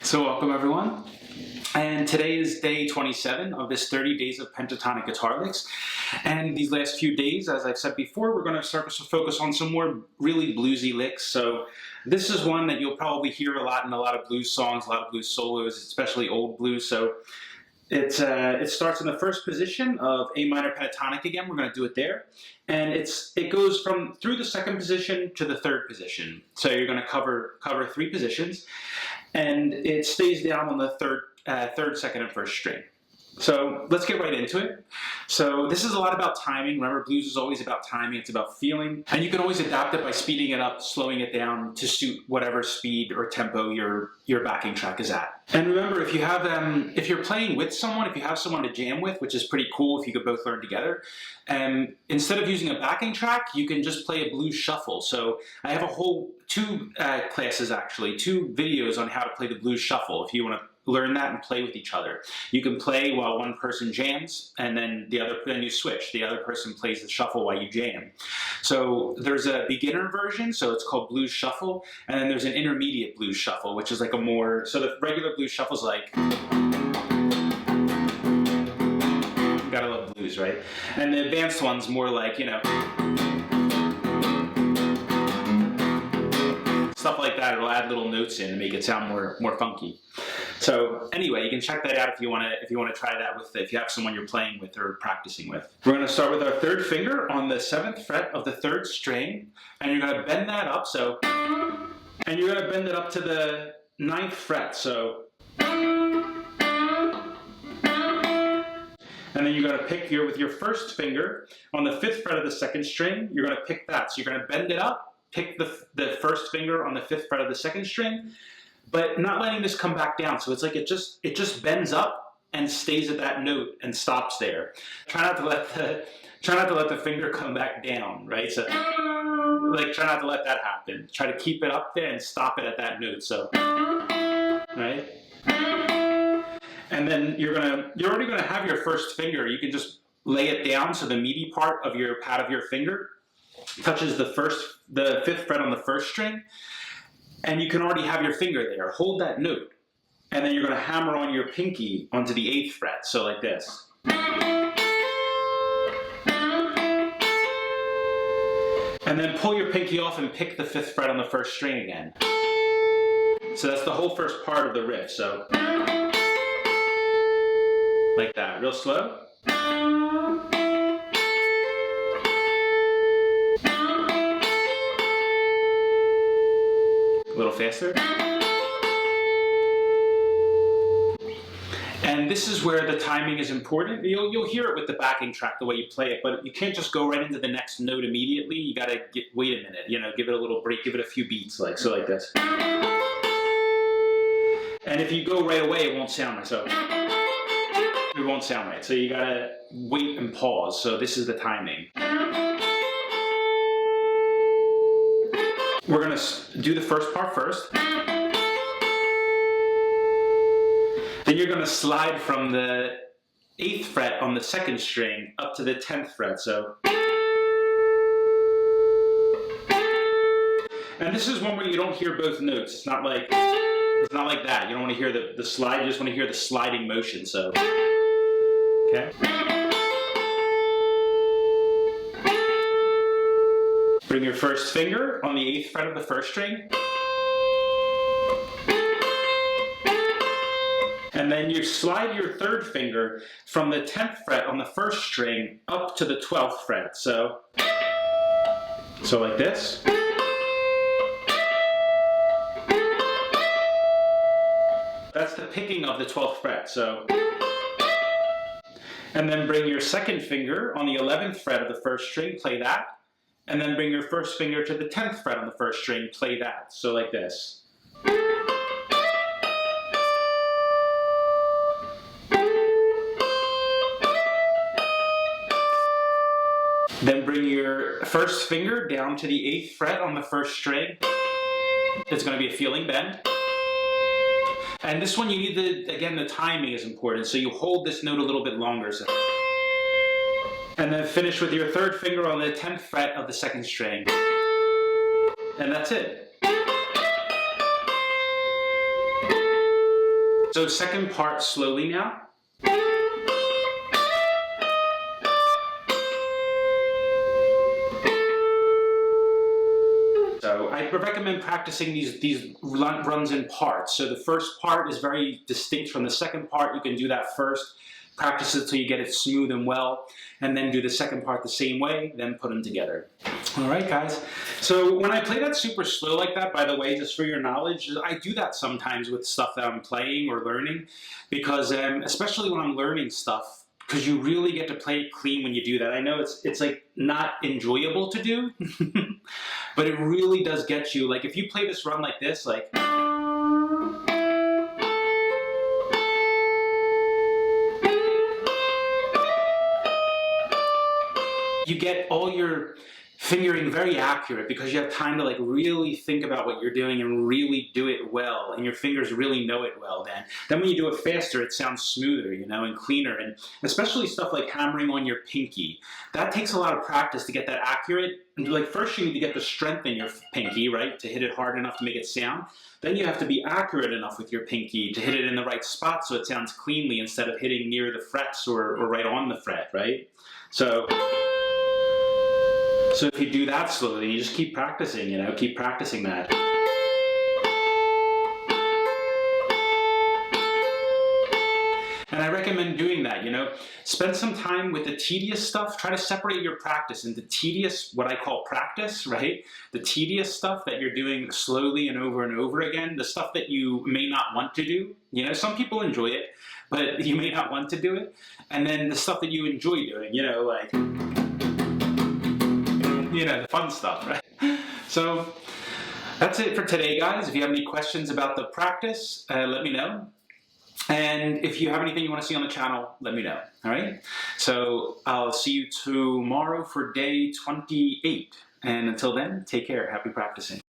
So welcome everyone, and today is day 27 of this 30 days of pentatonic guitar licks. And these last few days, as I've said before, we're going to start to focus on some more really bluesy licks. So this is one that you'll probably hear a lot in a lot of blues songs, a lot of blues solos, especially old blues. So it starts in the first position of A minor pentatonic again. We're going to do it there. And it goes through the second position to the third position. So you're going to cover three positions. And it stays down on the third, second, and first string. So let's get right into it. So this is a lot about timing. Remember, blues is always about timing. It's about feeling. And you can always adapt it by speeding it up, slowing it down to suit whatever speed or tempo your backing track is at. And remember, if you're playing with someone, if you have someone to jam with, which is pretty cool if you could both learn together, instead of using a backing track, you can just play a blues shuffle. So I have two classes actually, two videos on how to play the blues shuffle if you want to learn that and play with each other. You can play while one person jams, and then you switch. The other person plays the shuffle while you jam. So there's a beginner version, so it's called blues shuffle, and then there's an intermediate blues shuffle, which is like so the regular blues shuffle is like, gotta love blues, right? And the advanced one's more like, stuff like that. It'll add little notes in and make it sound more funky. So anyway, you can check that out if you want to try that if you have someone you're playing with or practicing with. We're going to start with our third finger on the 7th fret of the 3rd string, and you're going to bend that up. And you're going to bend it up to the 9th fret. So, and then you're going to pick with your first finger on the 5th fret of the 2nd string. You're going to pick that. So you're going to bend it up, pick the first finger on the 5th fret of the 2nd string, but not letting this come back down. So it's like it just bends up and stays at that note and stops there. Try not to let the finger come back down, right? So try not to let that happen. Try to keep it up there and stop it at that note. So, right? And then you're already gonna have your first finger. You can just lay it down so the meaty part of your pad of your finger touches the 5th fret on the 1st string. And you can already have your finger there. Hold that note. And then you're going to hammer on your pinky onto the 8th fret. So like this. And then pull your pinky off and pick the 5th fret on the 1st string again. So that's the whole first part of the riff. So like that. Real slow. A little faster. And this is where the timing is important. You'll hear it with the backing track, the way you play it, but you can't just go right into the next note immediately. You gotta wait a minute, give it a little break, give it a few beats, like this. And if you go right away, it won't sound right. So it won't sound right. So you gotta wait and pause. So this is the timing. We're going to do the first part first. Then you're going to slide from the 8th fret on the 2nd string up to the 10th fret. So, and this is one where you don't hear both notes. It's not like that. You don't want to hear the slide. You just want to hear the sliding motion. So, okay. Bring your first finger on the 8th fret of the 1st string. And then you slide your 3rd finger from the 10th fret on the 1st string up to the 12th fret. So like this. That's the picking of the 12th fret. So, and then bring your 2nd finger on the 11th fret of the 1st string, play that. And then bring your first finger to the 10th fret on the 1st string, play that. So like this. Then bring your first finger down to the 8th fret on the 1st string. It's going to be a feeling bend. And this one you need the timing is important. So you hold this note a little bit longer. So. And then finish with your 3rd finger on the 10th fret of the 2nd string. And that's it. So second part slowly now. So I recommend practicing these runs in parts. So the first part is very distinct from the second part. You can do that first, practice it till you get it smooth and well, and then do the second part the same way, then put them together. All right, guys. So when I play that super slow like that, by the way, just for your knowledge, I do that sometimes with stuff that I'm playing or learning, because especially when I'm learning stuff, because you really get to play it clean when you do that. I know it's like not enjoyable to do, but it really does get you. Like if you play this run like this, like, you get all your fingering very accurate because you have time to like really think about what you're doing and really do it well, and your fingers really know it well. Then when you do it faster, it sounds smoother, you know, and cleaner. And especially stuff like hammering on your pinky, that takes a lot of practice to get that accurate. And like first you need to get the strength in your pinky, right, to hit it hard enough to make it sound. Then you have to be accurate enough with your pinky to hit it in the right spot so it sounds cleanly instead of hitting near the frets or right on the fret, right? So if you do that slowly, you just keep practicing, you know, keep practicing that. And I recommend doing that, you know. Spend some time with the tedious stuff. Try to separate your practice into tedious, what I call practice, right? The tedious stuff that you're doing slowly and over again, the stuff that you may not want to do. You know, some people enjoy it, but you may not want to do it. And then the stuff that you enjoy doing, you know, like, you know, the fun stuff, right? So that's it for today, guys. If you have any questions about the practice, let me know. And if you have anything you want to see on the channel, let me know. All right? So I'll see you tomorrow for day 28. And until then, take care. Happy practicing.